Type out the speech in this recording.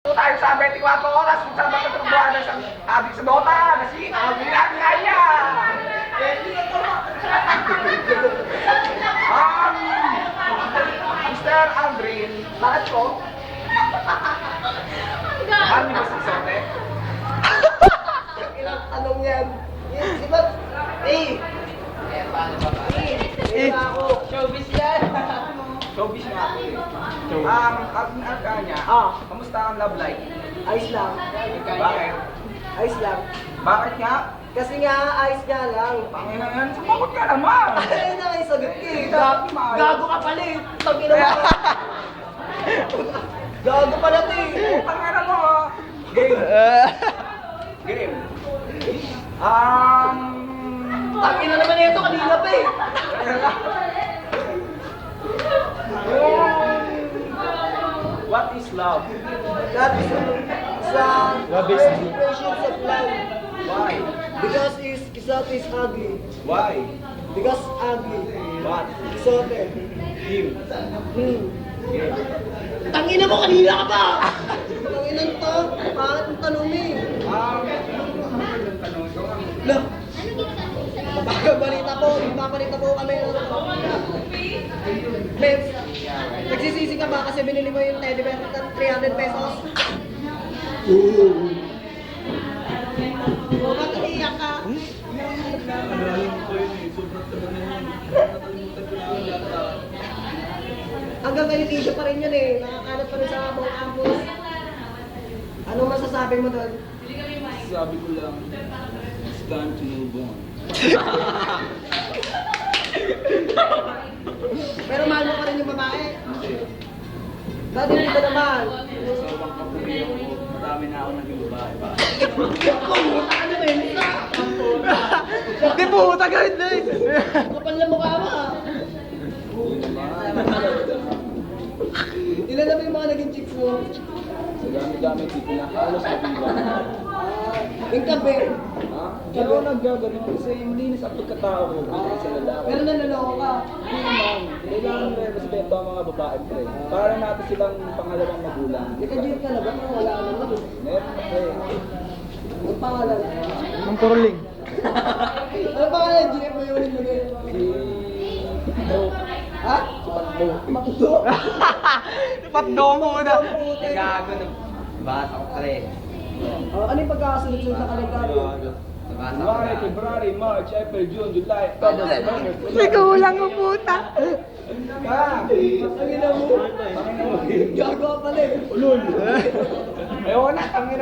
Tayo sa 24 oras kung saan matutugbuhan na sa adik sa Dota na si Alvin Kaya. Mr. Aldrin, bakit po? Ano ba si Sote? Ilang tanong yan. Di ba? Ako. Showbiz yan. Showbiz nga ako eh. Alvin Kanya, kamusta ang love life? Ayos lang. Bakit? Ayos lang. Bakit nga? Kasi nga, ayos nga lang. Pangina yan, sumagot ka naman! Ayun na kayo sagot ko eh. Gago Gago ka pala eh. Tangina mo. Gago pala to eh. Pangina mo! Game! Game! Tangina naman ito kanina pa eh. What is love? That is sa Love is- expressions of love. Why? Because Kisot is ugly. Why? Because ugly. What? Kisote. Him. Game. Tangina mo kanina ka pa! Tanginan to. Pangit ang tanong eh. Magandang tanong ito. Lah. Magpapabalita po kami. Mens, nagsisisi ka ba kasi binili mo yung teddy bear ng 300 pesos? O, ba't iiyak ka? Hanggang ngayon issue pa rin yun eh. Nakakalat pa rin sa buong campus. Anong masasabi mo doon? Sabi ko lang, it's time to move on. Pero mahal mo pa rin yung babae. Dati dito naman. So, bang kapuwi ako, marami na ako naging babae pa. Ano ba yun? Di puta ganun na eh. Kapal na mukha mo ah. Ilan na ba yung mga naging chicks mo? Sa dami-dami, di ko na halos nabilang. Yung kape. Ha? Pero ako naggagano kasi hindi na sa pagkatao ko sa lalaki. Pero nanloloko ka. Hindi naman, kailangan may respeto ang mga babae pre. Para natin silang pangalawang magulang. Naka-jeep ka na ba? Wala ka naman. Meron na pre. Ang pangalan. Ang turuling. Ano pangalan ng jeep mo yun? Si... Bro. Ha? Makdo. Patdo muna. Gago na. Basa ko pre. Ano yung pagkakasunod-sunod na kalendaryo? Nabasa ko January, na. February, March, April, June, July, August, May kulang mo puta. Ang ina mo. Gago ka pala eh. Ulol. Ayoko na, tangina.